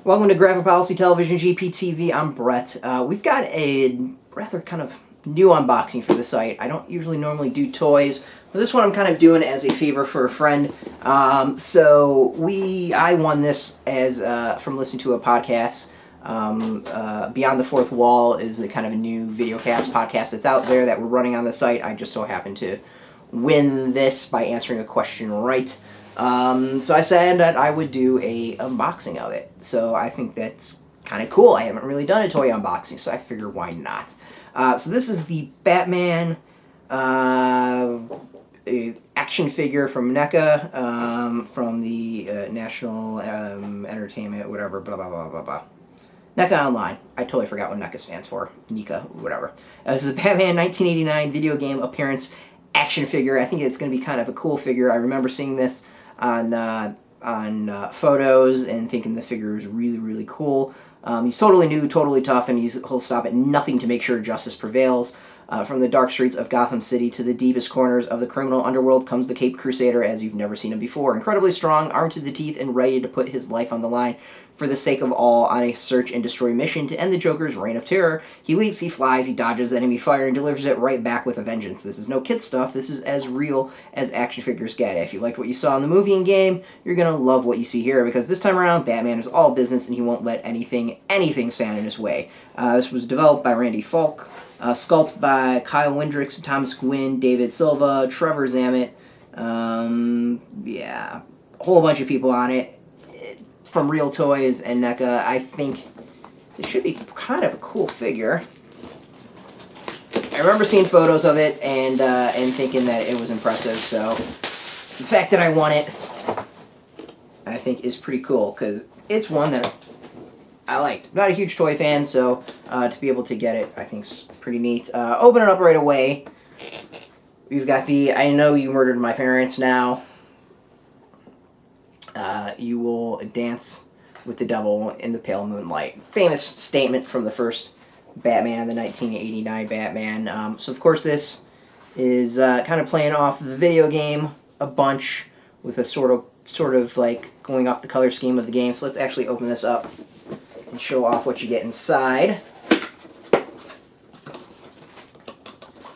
Welcome to Graphic Policy Television GPTV. I'm Brett. We've got a rather kind of new unboxing for the site. I don't usually normally do toys, but this one I'm kind of doing as a favor for a friend. I won this as from listening to a podcast. Beyond the Fourth Wall is a kind of a new videocast podcast that's out there that we're running on the site. I just so happened to win this by answering a question right. So I said that I would do a unboxing of it. So I think that's kind of cool. I haven't really done a toy unboxing, so I figured why not. So this is the Batman action figure from NECA, from the National Entertainment, whatever, blah, blah, blah, blah, blah. NECA Online. I totally forgot what NECA stands for. NECA, whatever. This is a Batman 1989 video game appearance action figure. I think it's going to be kind of a cool figure. I remember seeing this on photos and thinking the figure is really, really cool. He's totally new, totally tough, and he'll stop at nothing to make sure justice prevails. From the dark streets of Gotham City to the deepest corners of the criminal underworld comes the Caped Crusader as you've never seen him before. Incredibly strong, armed to the teeth, and ready to put his life on the line for the sake of all on a search and destroy mission to end the Joker's reign of terror. He leaps, he flies, he dodges enemy fire, and delivers it right back with a vengeance. This is no kid stuff. This is as real as action figures get. If you liked what you saw in the movie and game, you're going to love what you see here, because this time around, Batman is all business, and he won't let anything stand in his way. This was developed by Randy Falk, sculpted by Kyle Windricks, Thomas Gwynn, David Silva, Trevor Zammit, yeah, a whole bunch of people on it. From Real Toys and NECA. I think it should be kind of a cool figure. I remember seeing photos of it and thinking that it was impressive, so the fact that I won it, I think, is pretty cool, because it's one that I liked. I'm not a huge toy fan, so to be able to get it, I think, is pretty neat. Open it up right away. We've got the I Know You Murdered My Parents now. You will dance with the devil in the pale moonlight. Famous statement from the first Batman, the 1989 Batman. So of course this is kind of playing off the video game a bunch with a sort of like going off the color scheme of the game. So let's actually open this up and show off what you get inside.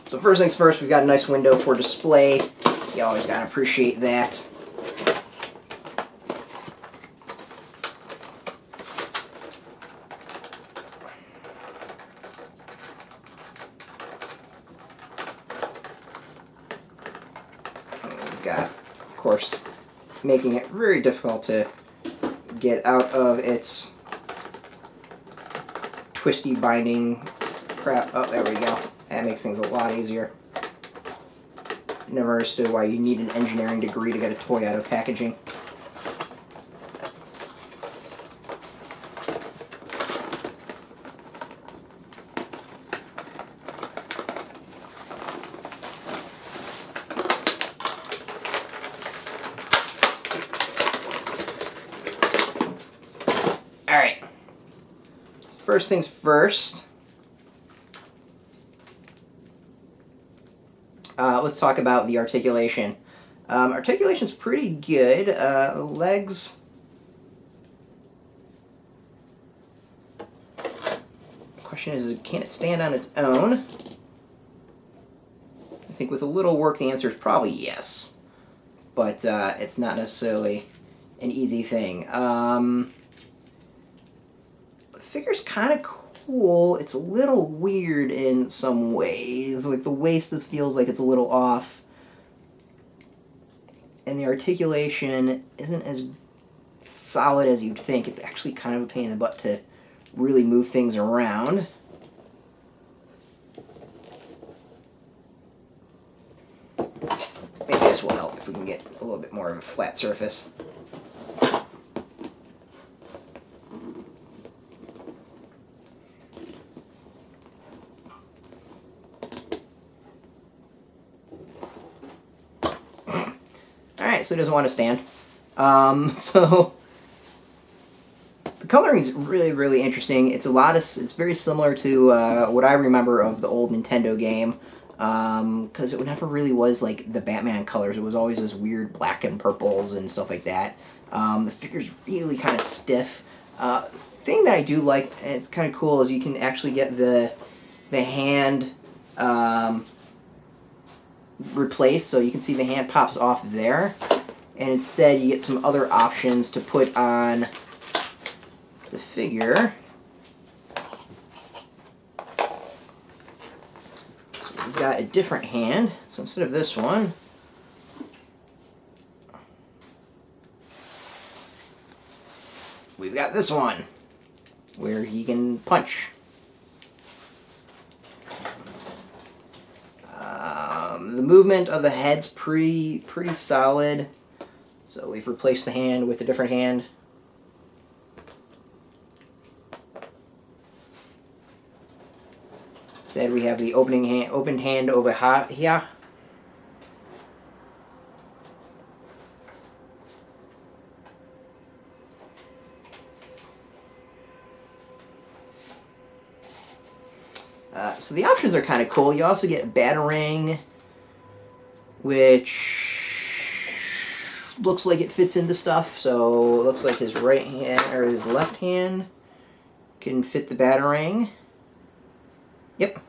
So first things first, we've got a nice window for display. You always gotta appreciate that. Got, of course, making it very difficult to get out of its twisty binding crap. Oh, there we go. That makes things a lot easier. Never understood why you need an engineering degree to get a toy out of packaging. Alright, first things first, let's talk about the articulation. Articulation's pretty good. Legs, the question is, can it stand on its own? I think with a little work the answer is probably yes, but it's not necessarily an easy thing. The figure's kind of cool. It's a little weird in some ways. Like the waist just feels like it's a little off. And the articulation isn't as solid as you'd think. It's actually kind of a pain in the butt to really move things around. Maybe this will help if we can get a little bit more of a flat surface. Alright, so it doesn't want to stand. So the coloring is really, really interesting. It's very similar to what I remember of the old Nintendo game. because it never really was like the Batman colors. It was always this weird black and purples and stuff like that. The figure's really kind of stiff. Thing that I do like, and it's kind of cool, is you can actually get the hand replaced, so you can see the hand pops off there, and instead you get some other options to put on the figure. So we've got a different hand, so instead of this one, we've got this one, where he can punch. The movement of the head's pretty solid. So we've replaced the hand with a different hand. Instead we have the opened hand over here. So the options are kind of cool. You also get Batarang, which looks like it fits into stuff. So it looks like his right hand or his left hand can fit the Batarang. Yep.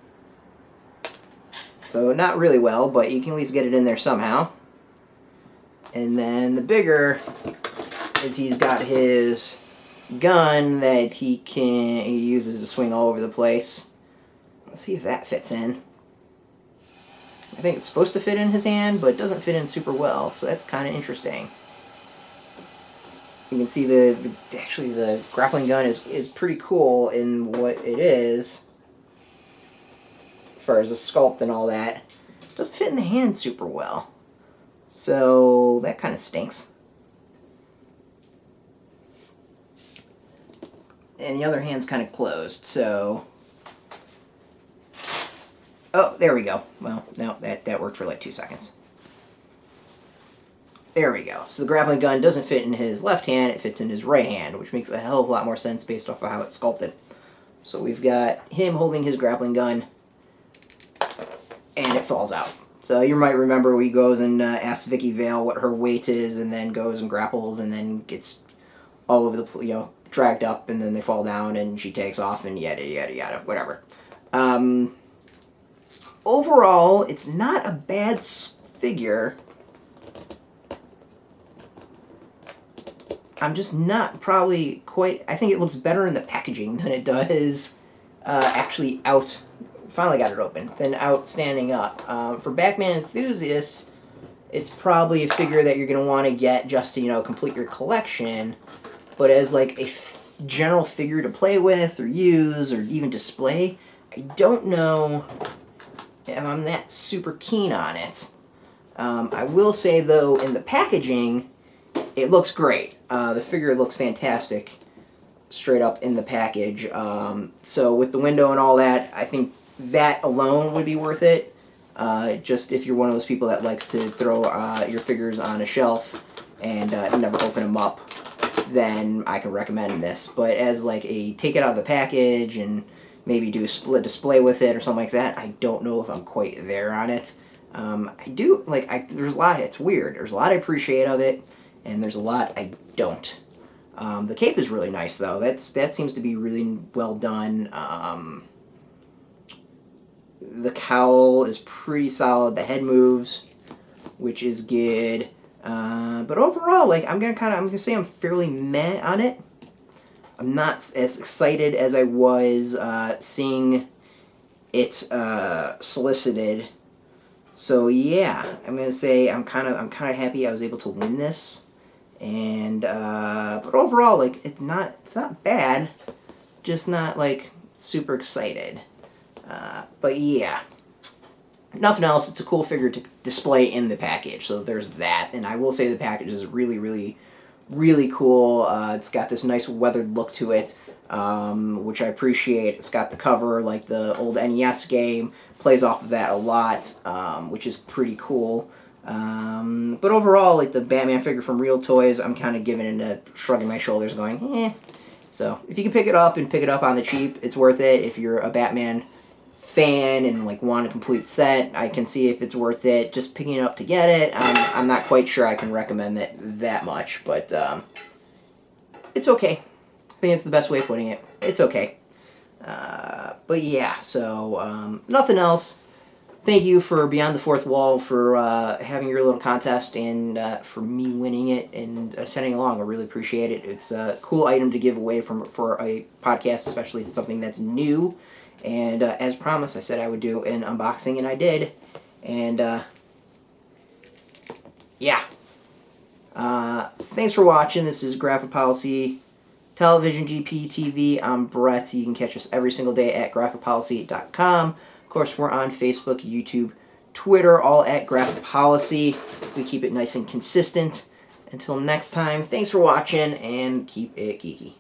So not really well, but you can at least get it in there somehow. And then the bigger is he's got his gun that he uses to swing all over the place. Let's see if that fits in. I think it's supposed to fit in his hand, but it doesn't fit in super well, so that's kind of interesting. You can see actually the grappling gun is pretty cool in what it is, as far as the sculpt and all that. It doesn't fit in the hand super well, so that kind of stinks. And the other hand's kind of closed, so... Oh, there we go. Well, no, that worked for like 2 seconds. There we go. So the grappling gun doesn't fit in his left hand, it fits in his right hand, which makes a hell of a lot more sense based off of how it's sculpted. So we've got him holding his grappling gun, and it falls out. So you might remember he goes and asks Vicky Vale what her weight is, and then goes and grapples, and then gets all over the, dragged up, and then they fall down, and she takes off, and yada, yada, yada, whatever. Overall, it's not a bad figure. I'm just not probably quite... I think it looks better in the packaging than it does actually out... Finally got it open. Than out standing up. For Batman enthusiasts, it's probably a figure that you're going to want to get just to, complete your collection. But as like a general figure to play with or use or even display, I don't know... I'm not super keen on it. I will say, though, in the packaging, it looks great. The figure looks fantastic straight up in the package. So with the window and all that, I think that alone would be worth it. Just if you're one of those people that likes to throw your figures on a shelf and never open them up, then I can recommend this. But as like a take it out of the package and maybe do a split display with it or something like that, I don't know if I'm quite there on it. I do, there's a lot, it's weird. There's a lot I appreciate of it, and there's a lot I don't. The cape is really nice, though. That seems to be really well done. The cowl is pretty solid. The head moves, which is good. But overall, I'm gonna say I'm fairly meh on it. I'm not as excited as I was seeing it solicited. So yeah, I'm gonna say I'm kind of happy I was able to win this, and but overall, it's not bad, just not super excited. But yeah, nothing else. It's a cool figure to display in the package. So there's that, and I will say the package is really, really, really cool. It's got this nice weathered look to it, which I appreciate. It's got the cover like the old NES game, plays off of that a lot, which is pretty cool. But overall, the Batman figure from Real Toys, I'm kind of giving it a shrugging my shoulders going, eh. So if you can pick it up and pick it up on the cheap, it's worth it. If you're a Batman fan and want a complete set, I can see if it's worth it. Just picking it up to get it, I'm not quite sure I can recommend it that much, but it's okay. I think it's the best way of putting it. It's okay. But yeah, so nothing else. Thank you for Beyond the Fourth Wall for having your little contest and for me winning it and sending along. I really appreciate it. It's a cool item to give away for a podcast, especially something that's new. And as promised, I said I would do an unboxing, and I did. And yeah. Thanks for watching. This is Graphic Policy Television GP TV. I'm Brett. You can catch us every single day at graphicpolicy.com. Of course, we're on Facebook, YouTube, Twitter, all at Graphic Policy. We keep it nice and consistent. Until next time, thanks for watching, and keep it geeky.